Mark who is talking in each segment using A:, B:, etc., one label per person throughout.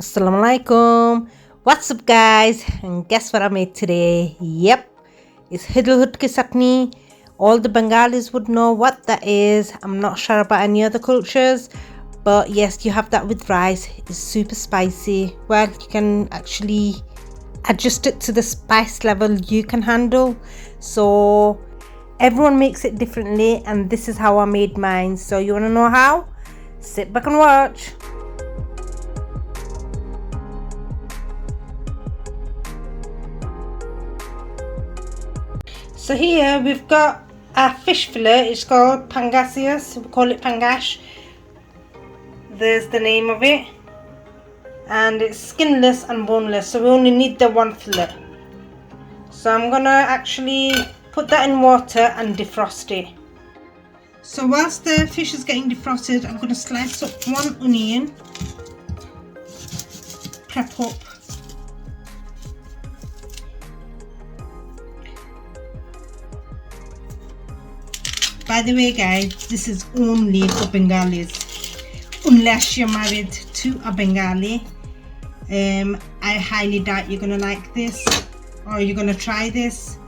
A: Assalamualaikum. What's up, guys? And guess what I made today? Yep, it's hidol hutki satni. All the Bengalis would know what that is. I'm not sure about any other cultures, but yes, you have that with rice. It's super spicy. Well, you can actually adjust it to the spice level you can handle. So everyone makes it differently, and this is how I made mine. So you want to know how? Sit back and watch. So here we've got a fish fillet. It's called pangasius. We call it pangash. There's the name of it. And it's skinless and boneless. So we only need the one fillet. So I'm gonna actually put that in water and defrost it. So whilst the fish is getting defrosted, I'm gonna slice up one onion. Prep up. By the way, guys, this is only for Bengalis. Unless you're married to a Bengali, I highly doubt you're gonna like this or you're gonna try this.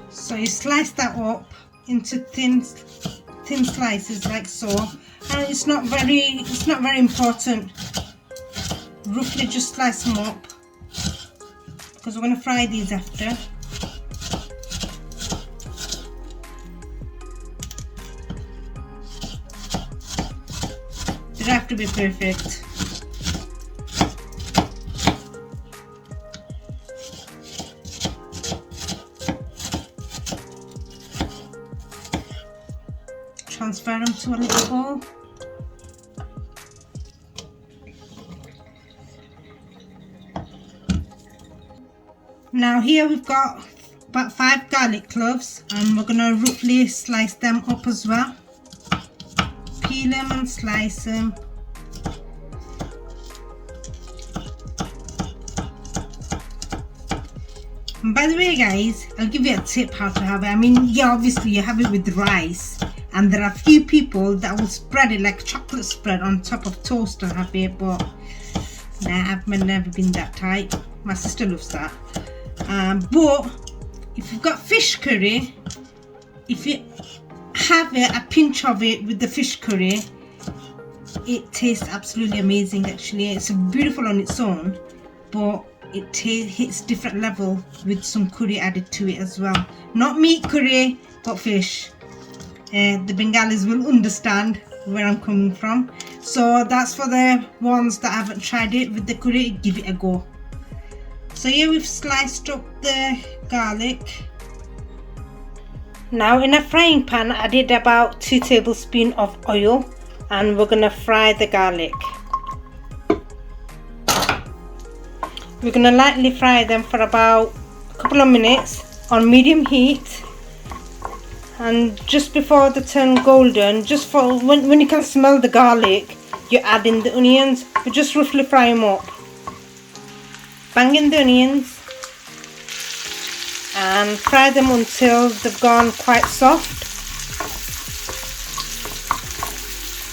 A: So you slice that up into thin slices like so, and it's not very important. Roughly just slice them up, because we're going to fry these after. They don't have to be perfect. Transfer them to a little bowl. Now here we've got about 5 garlic cloves, and we're going to roughly slice them up as well. Peel them and slice them. And by the way, guys, I'll give you a tip how to have it. I mean, yeah, obviously you have it with rice, and there are a few people that will spread it like chocolate spread on top of toast and have it, but nah, I've never been that type. My sister loves that. But if you've got fish curry, if you have a pinch of it with the fish curry, it tastes absolutely amazing. Actually, it's beautiful on its own, but it hits different level with some curry added to it as well. Not meat curry, but fish. The Bengalis will understand where I'm coming from. So that's for the ones that haven't tried it with the curry. Give it a go. So here we've sliced up the garlic. Now in a frying pan, I did about 2 tablespoons of oil, and we're gonna fry the garlic. We're gonna lightly fry them for about a couple of minutes on medium heat, and just before they turn golden, just for when you can smell the garlic, you add in the onions. You just roughly fry them up. Bang in the onions and fry them until they've gone quite soft.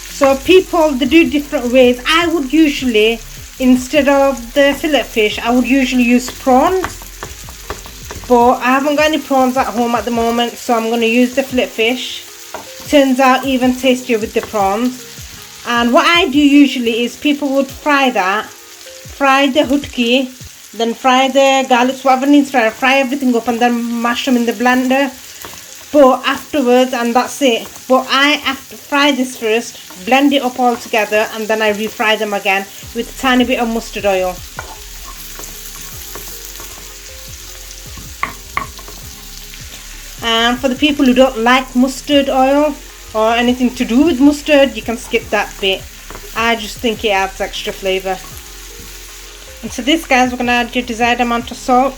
A: So people, they do different ways. I would usually, instead of the fillet fish, I would usually use prawns, but I haven't got any prawns at home at the moment, so I'm going to use the fillet fish. Turns out even tastier with the prawns. And what I do usually is people would fry the hutki, then fry the garlics, whatever needs to fry everything up, and then mash them in the blender. But afterwards, and that's it. But I have to fry this first, blend it up all together, and then I refry them again with a tiny bit of mustard oil. And for the people who don't like mustard oil or anything to do with mustard, you can skip that bit. I just think it adds extra flavour. And to this, guys, we're going to add your desired amount of salt.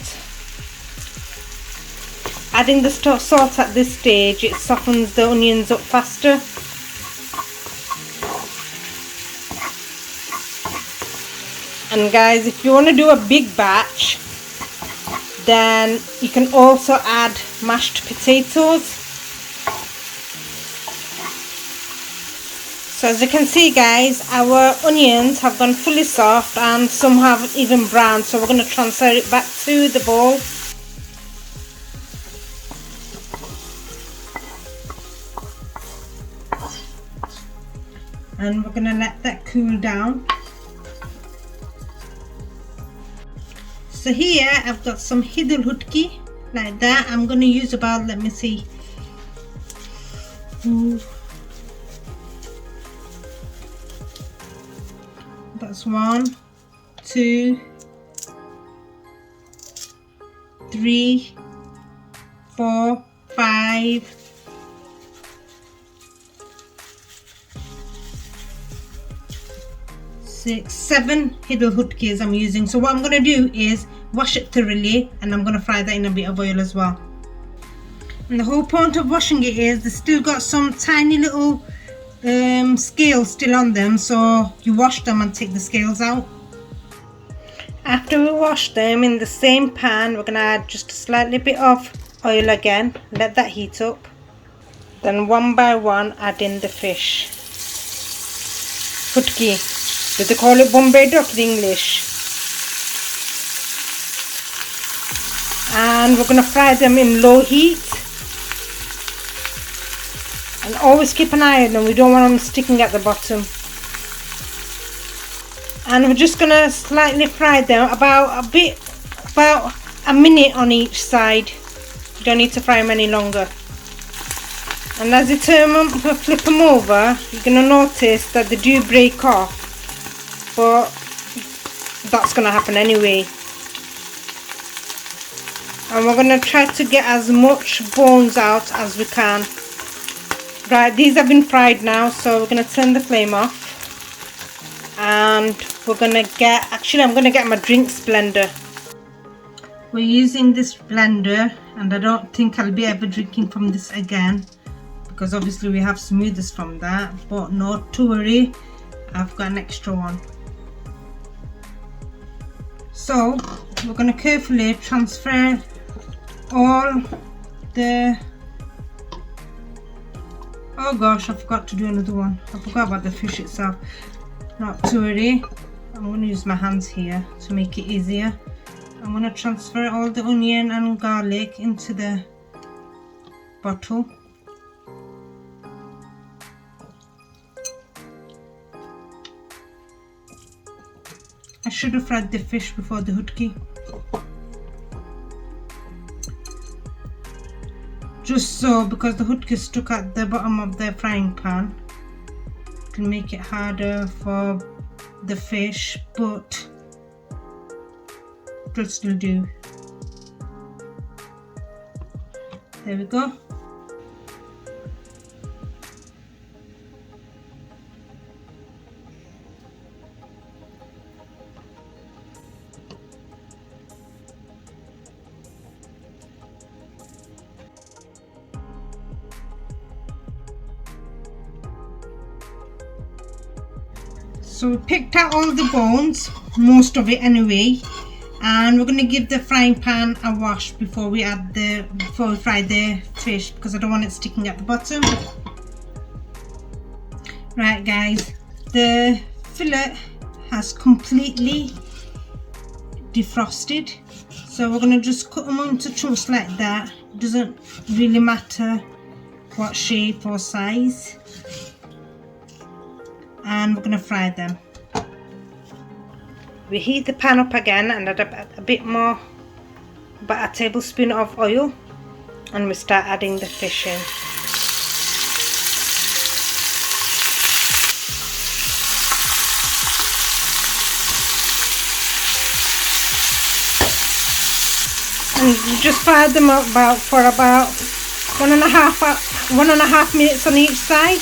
A: Adding the salt at this stage, it softens the onions up faster. And guys, if you want to do a big batch, then you can also add mashed potatoes. So as you can see guys, our onions have gone fully soft and some have even browned, so we're going to transfer it back to the bowl. And we're going to let that cool down. So here I've got some hidol hutki like that. I'm going to use about, let me see, that's 1, 2, 3, 4, 5, 6, 7 hidol hutkis I'm using. So what I'm going to do is wash it thoroughly, and I'm going to fry that in a bit of oil as well. And the whole point of washing it is they still got some tiny little scales still on them, so you wash them and take the scales out. After we wash them, in the same pan we're going to add just a slightly bit of oil again, let that heat up, then one by one add in the fish. Hutki, they call it Bombay duck in English. And we're going to fry them in low heat. And always keep an eye on them, we don't want them sticking at the bottom. And we're just going to slightly fry them about a minute on each side. You don't need to fry them any longer. And as you turn them, flip them over, you're going to notice that they do break off. But that's going to happen anyway. And we're going to try to get as much bones out as we can. Right, these have been fried now, so we're going to turn the flame off. And we're going to get, actually I'm going to get my drinks blender. We're using this blender, and I don't think I'll be ever drinking from this again, because obviously we have smoothies from that, but not to worry, I've got an extra one. So we're going to carefully transfer all the, oh gosh, I forgot to do another one. I forgot about the fish itself. Not to worry, I'm going to use my hands here to make it easier. I'm going to transfer all the onion and garlic into the bottle. I should have fried the fish before the hutki. Just so, because the hutki is stuck at the bottom of the frying pan, it can make it harder for the fish, but it'll still do. There we go. So we picked out all the bones, most of it anyway, and we're going to give the frying pan a wash before we fry the fish, because I don't want it sticking at the bottom. Right guys, the fillet has completely defrosted, so we're going to just cut them into chunks like that. It doesn't really matter what shape or size. And we're going to fry them. We heat the pan up again and add a bit more, about a tablespoon of oil, and we start adding the fish in. And you just fry them up for about 1.5 minutes on each side.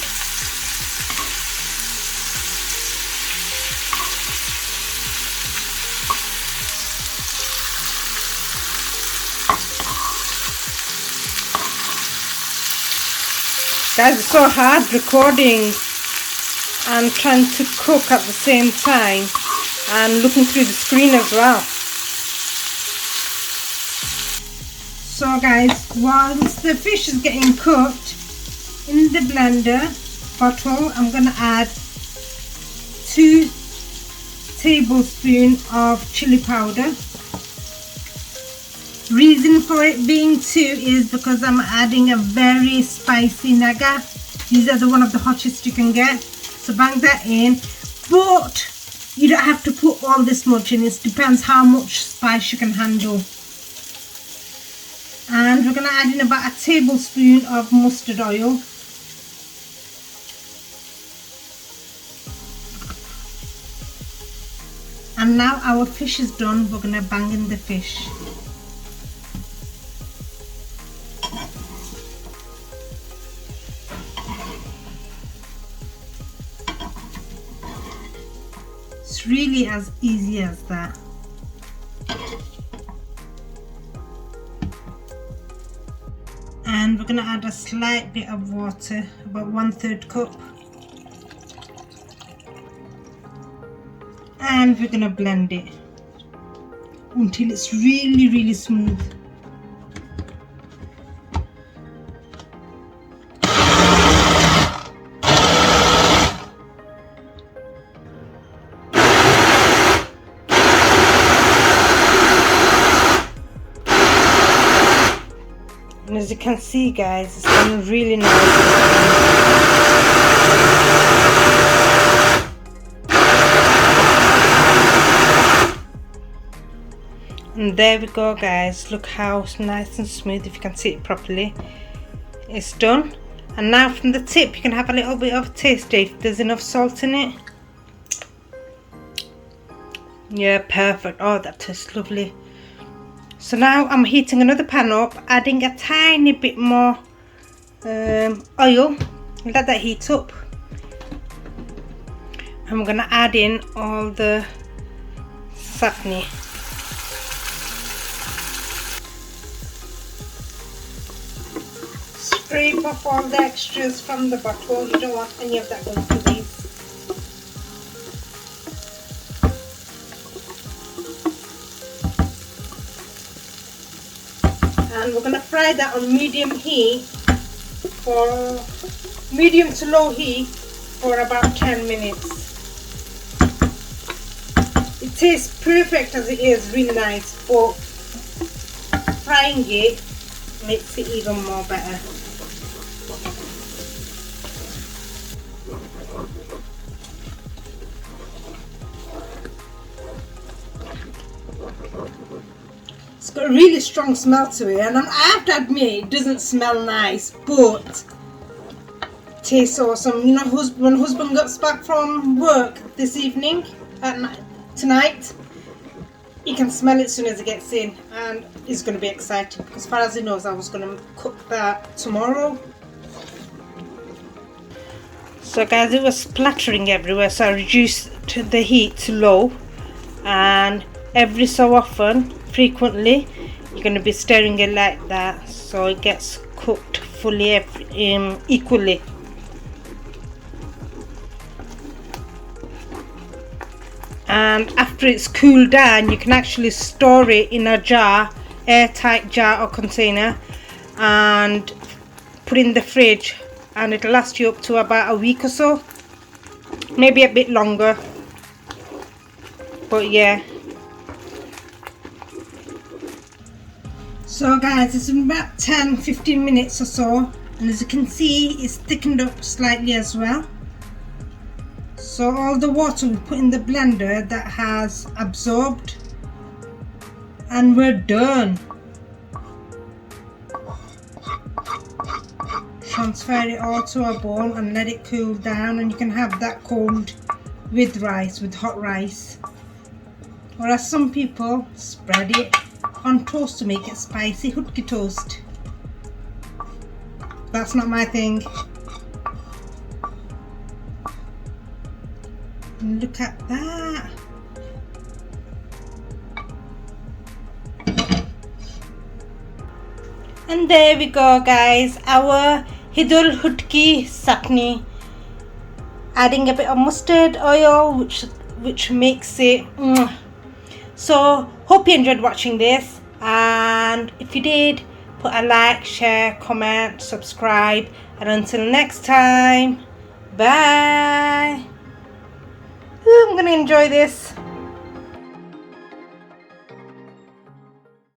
A: Guys, it's so hard recording and trying to cook at the same time and looking through the screen as well. So guys, whilst the fish is getting cooked in the blender, bottle, I'm going to add 2 tablespoons of chili powder. Reason for it being 2 is because I'm adding a very spicy naga. These are one of the hottest you can get. So bang that in. But you don't have to put all this much in. It depends how much spice you can handle. And we're going to add in about a tablespoon of mustard oil. And now our fish is done. We're going to bang in the fish. It's really as easy as that. And we're going to add a slight bit of water, about 1/3 cup. And we're going to blend it until it's really smooth. And as you can see, guys, it's done really nice. And there we go, guys. Look how nice and smooth, if you can see it properly. It's done. And now from the tip, you can have a little bit of a taste if there's enough salt in it. Yeah, perfect. Oh, that tastes lovely. So now I'm heating another pan up, adding a tiny bit more oil. Let that heat up. And we're going to add in all the satni. Scrape off all the extras from the bottle. You don't want any of that going to waste. And we're going to fry that on medium heat, for medium to low heat, for about 10 minutes. It tastes perfect as it is, really nice, but frying it makes it even more better. It's got a really strong smell to it, and I have to admit it doesn't smell nice, but it tastes awesome. You know, when husband gets back from work this evening, tonight, he can smell it as soon as he gets in, and he's going to be excited. As far as he knows, I was going to cook that tomorrow. So guys, it was splattering everywhere, so I reduced the heat to low, and every so often, frequently, you're going to be stirring it like that so it gets cooked fully, equally. And after it's cooled down, you can actually store it in a jar, airtight jar or container, and put it in the fridge, and it'll last you up to about a week or so, maybe a bit longer, but yeah. So guys, it's been about 10-15 minutes or so, and as you can see, it's thickened up slightly as well. So all the water we put in the blender, that has absorbed, and we're done. Transfer it all to a bowl and let it cool down, and you can have that cold with rice, with hot rice. Or as some people, spread it on toast to make it spicy, hutki toast. That's not my thing. And look at that. And there we go, guys, our hidol hutki satni. Adding a bit of mustard oil, which makes it So hope you enjoyed watching this, and if you did, put a like, share, comment, subscribe, and until next time, Bye. Ooh, I'm gonna enjoy this.